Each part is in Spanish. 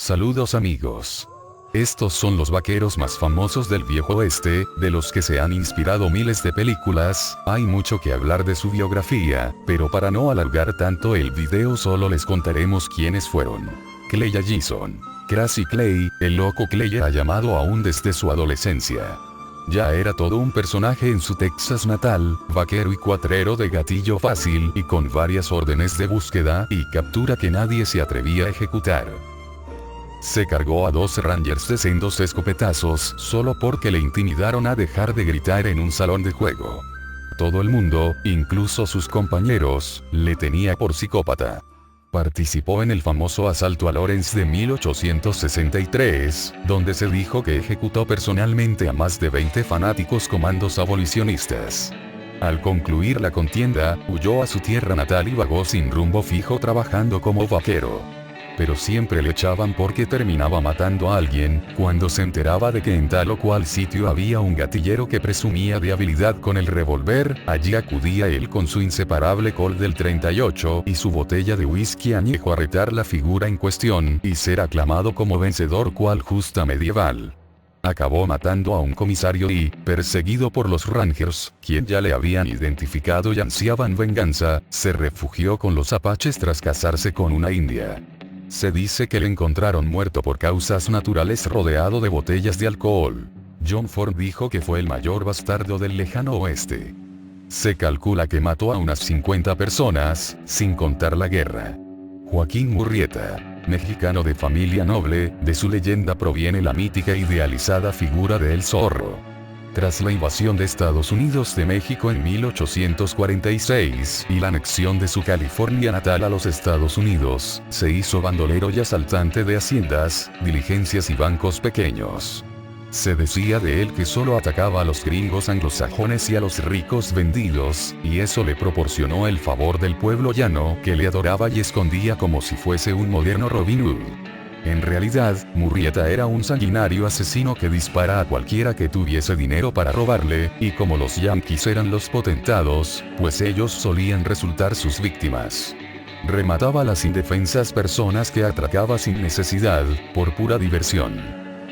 Saludos amigos. Estos son los vaqueros más famosos del viejo oeste, de los que se han inspirado miles de películas. Hay mucho que hablar de su biografía, pero para no alargar tanto el video solo les contaremos quiénes fueron. Clay Allison. Crazy Clay, el loco Clay era llamado aún desde su adolescencia. Ya era todo un personaje en su Texas natal, vaquero y cuatrero de gatillo fácil y con varias órdenes de búsqueda y captura que nadie se atrevía a ejecutar. Se cargó a 2 Rangers de sendos escopetazos solo porque le intimidaron a dejar de gritar en un salón de juego. Todo el mundo, incluso sus compañeros, le tenía por psicópata. Participó en el famoso asalto a Lawrence de 1863, donde se dijo que ejecutó personalmente a más de 20 fanáticos comandos abolicionistas. Al concluir la contienda, huyó a su tierra natal y vagó sin rumbo fijo trabajando como vaquero. Pero siempre le echaban porque terminaba matando a alguien, cuando se enteraba de que en tal o cual sitio había un gatillero que presumía de habilidad con el revólver. Allí acudía él con su inseparable Colt del 38 y su botella de whisky añejo a retar la figura en cuestión y ser aclamado como vencedor cual justa medieval. Acabó matando a un comisario y, perseguido por los Rangers, quien ya le habían identificado y ansiaban venganza, se refugió con los apaches tras casarse con una india. Se dice que le encontraron muerto por causas naturales rodeado de botellas de alcohol. John Ford dijo que fue el mayor bastardo del lejano oeste. Se calcula que mató a unas 50 personas, sin contar la guerra. Joaquín Murrieta, mexicano de familia noble, de su leyenda proviene la mítica e idealizada figura de El Zorro. Tras la invasión de Estados Unidos de México en 1846 y la anexión de su California natal a los Estados Unidos, se hizo bandolero y asaltante de haciendas, diligencias y bancos pequeños. Se decía de él que solo atacaba a los gringos anglosajones y a los ricos vendidos, y eso le proporcionó el favor del pueblo llano que le adoraba y escondía como si fuese un moderno Robin Hood. En realidad, Murrieta era un sanguinario asesino que dispara a cualquiera que tuviese dinero para robarle, y como los yanquis eran los potentados, pues ellos solían resultar sus víctimas. Remataba a las indefensas personas que atracaba sin necesidad, por pura diversión.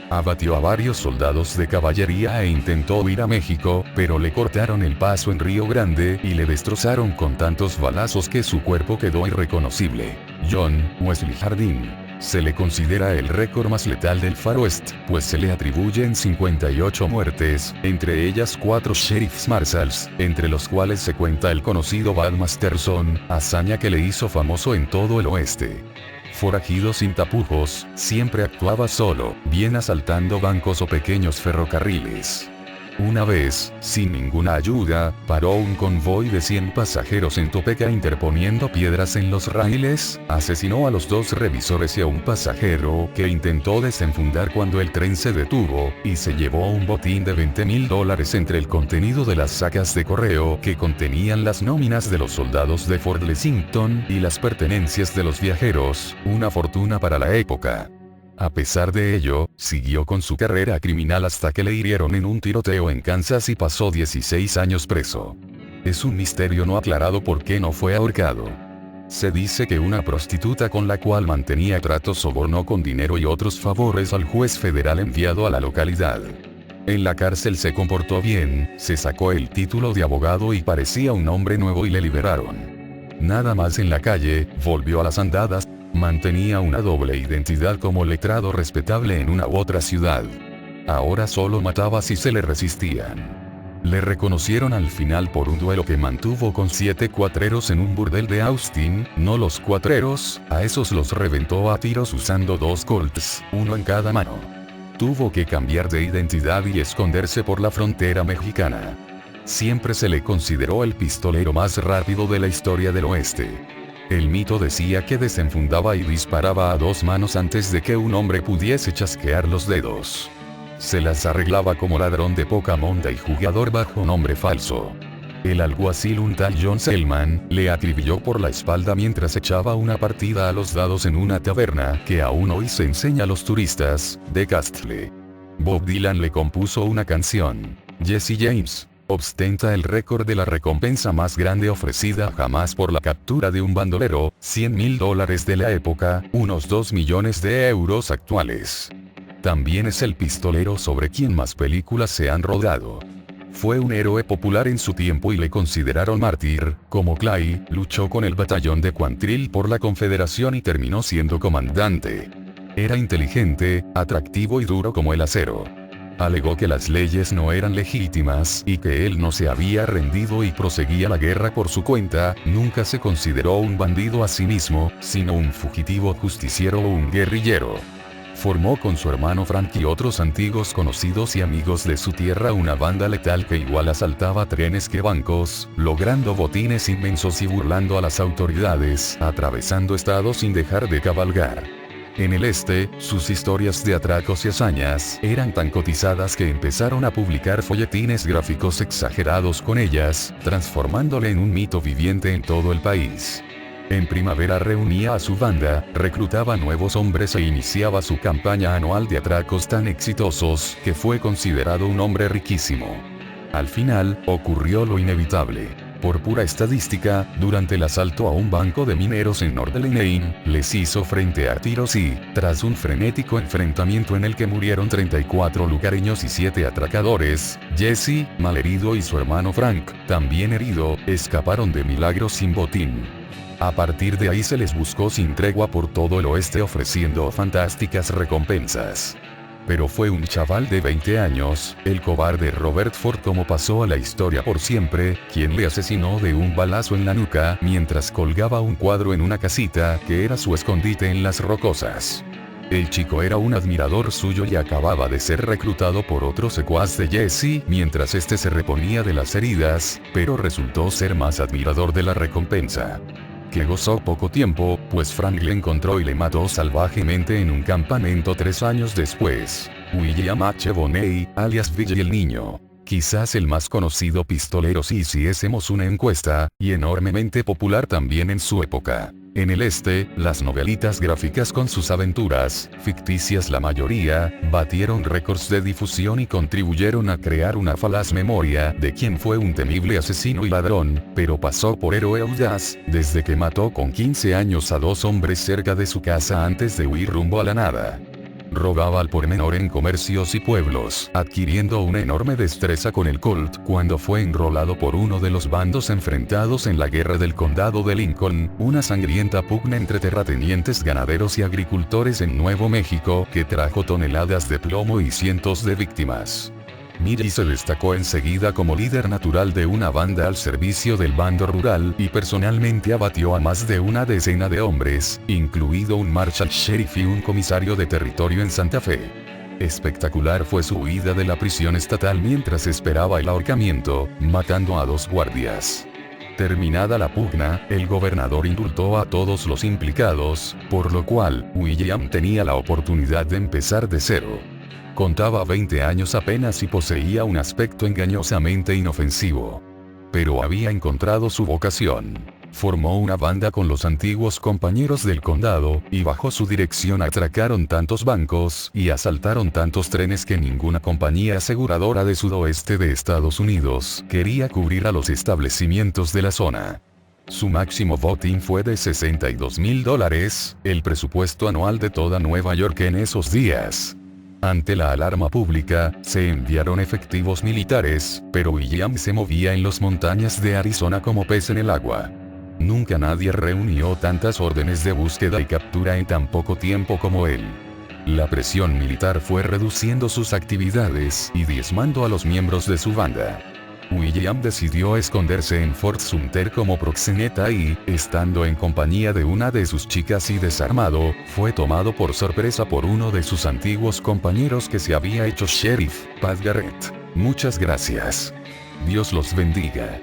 Abatió a varios soldados de caballería e intentó huir a México, pero le cortaron el paso en Río Grande y le destrozaron con tantos balazos que su cuerpo quedó irreconocible. John Wesley Hardin. Se le considera el récord más letal del Far West, pues se le atribuyen 58 muertes, entre ellas 4 sheriffs marshals, entre los cuales se cuenta el conocido Bud Masterson, hazaña que le hizo famoso en todo el oeste. Forajido sin tapujos, siempre actuaba solo, bien asaltando bancos o pequeños ferrocarriles. Una vez, sin ninguna ayuda, paró un convoy de 100 pasajeros en Topeka interponiendo piedras en los raíles, asesinó a los 2 revisores y a un pasajero que intentó desenfundar cuando el tren se detuvo, y se llevó un botín de $20,000 entre el contenido de las sacas de correo que contenían las nóminas de los soldados de Fort Lexington y las pertenencias de los viajeros, una fortuna para la época. A pesar de ello, siguió con su carrera criminal hasta que le hirieron en un tiroteo en Kansas y pasó 16 años preso. Es un misterio no aclarado por qué no fue ahorcado. Se dice que una prostituta con la cual mantenía tratos sobornó con dinero y otros favores al juez federal enviado a la localidad. En la cárcel se comportó bien, se sacó el título de abogado y parecía un hombre nuevo y le liberaron. Nada más en la calle, volvió a las andadas. Mantenía una doble identidad como letrado respetable en una u otra ciudad. Ahora solo mataba si se le resistían. Le reconocieron al final por un duelo que mantuvo con 7 cuatreros en un burdel de Austin. No los cuatreros, a esos los reventó a tiros usando 2 Colts, uno en cada mano. Tuvo que cambiar de identidad y esconderse por la frontera mexicana. Siempre se le consideró el pistolero más rápido de la historia del oeste. El mito decía que desenfundaba y disparaba a 2 manos antes de que un hombre pudiese chasquear los dedos. Se las arreglaba como ladrón de poca monta y jugador bajo nombre falso. El alguacil un tal John Selman le acribilló por la espalda mientras echaba una partida a los dados en una taberna que aún hoy se enseña a los turistas, de Castle. Bob Dylan le compuso una canción, Jesse James. Ostenta el récord de la recompensa más grande ofrecida jamás por la captura de un bandolero, $100.000 de la época, unos 2 millones de euros actuales. También es el pistolero sobre quien más películas se han rodado. Fue un héroe popular en su tiempo y le consideraron mártir. Como Clay, luchó con el batallón de Quantrill por la Confederación y terminó siendo comandante. Era inteligente, atractivo y duro como el acero. Alegó que las leyes no eran legítimas y que él no se había rendido y proseguía la guerra por su cuenta. Nunca se consideró un bandido a sí mismo, sino un fugitivo justiciero o un guerrillero. Formó con su hermano Frank y otros antiguos conocidos y amigos de su tierra una banda letal que igual asaltaba trenes que bancos, logrando botines inmensos y burlando a las autoridades, atravesando estados sin dejar de cabalgar. En el este, sus historias de atracos y hazañas eran tan cotizadas que empezaron a publicar folletines gráficos exagerados con ellas, transformándole en un mito viviente en todo el país. En primavera reunía a su banda, reclutaba nuevos hombres e iniciaba su campaña anual de atracos tan exitosos que fue considerado un hombre riquísimo. Al final, ocurrió lo inevitable. Por pura estadística, durante el asalto a un banco de mineros en Nordlenain, les hizo frente a tiros y, tras un frenético enfrentamiento en el que murieron 34 lugareños y 7 atracadores, Jesse, malherido y su hermano Frank, también herido, escaparon de milagro sin botín. A partir de ahí se les buscó sin tregua por todo el oeste ofreciendo fantásticas recompensas. Pero fue un chaval de 20 años, el cobarde Robert Ford, como pasó a la historia por siempre, quien le asesinó de un balazo en la nuca mientras colgaba un cuadro en una casita que era su escondite en las rocosas. El chico era un admirador suyo y acababa de ser reclutado por otro secuaz de Jesse mientras este se reponía de las heridas, pero resultó ser más admirador de la recompensa. Que gozó poco tiempo, pues Frank le encontró y le mató salvajemente en un campamento 3 años después. William H. Bonney, alias Billy el Niño. Quizás el más conocido pistolero si hiciésemos una encuesta, y enormemente popular también en su época. En el este, las novelitas gráficas con sus aventuras, ficticias la mayoría, batieron récords de difusión y contribuyeron a crear una falaz memoria de quien fue un temible asesino y ladrón, pero pasó por héroe audaz, desde que mató con 15 años a 2 hombres cerca de su casa antes de huir rumbo a la nada. Robaba al por menor en comercios y pueblos, adquiriendo una enorme destreza con el Colt cuando fue enrolado por uno de los bandos enfrentados en la guerra del condado de Lincoln, una sangrienta pugna entre terratenientes ganaderos y agricultores en Nuevo México que trajo toneladas de plomo y cientos de víctimas. Miri se destacó enseguida como líder natural de una banda al servicio del bando rural y personalmente abatió a más de una decena de hombres, incluido un marshal sheriff y un comisario de territorio en Santa Fe. Espectacular fue su huida de la prisión estatal mientras esperaba el ahorcamiento, matando a 2 guardias. Terminada la pugna, el gobernador indultó a todos los implicados, por lo cual, William tenía la oportunidad de empezar de cero. Contaba 20 años apenas y poseía un aspecto engañosamente inofensivo. Pero había encontrado su vocación. Formó una banda con los antiguos compañeros del condado, y bajo su dirección atracaron tantos bancos y asaltaron tantos trenes que ninguna compañía aseguradora de sudoeste de Estados Unidos quería cubrir a los establecimientos de la zona. Su máximo botín fue de $62.000, el presupuesto anual de toda Nueva York en esos días. Ante la alarma pública, se enviaron efectivos militares, pero William se movía en las montañas de Arizona como pez en el agua. Nunca nadie reunió tantas órdenes de búsqueda y captura en tan poco tiempo como él. La presión militar fue reduciendo sus actividades y diezmando a los miembros de su banda. William decidió esconderse en Fort Sumter como proxeneta y, estando en compañía de una de sus chicas y desarmado, fue tomado por sorpresa por uno de sus antiguos compañeros que se había hecho sheriff, Pat Garrett. Muchas gracias. Dios los bendiga.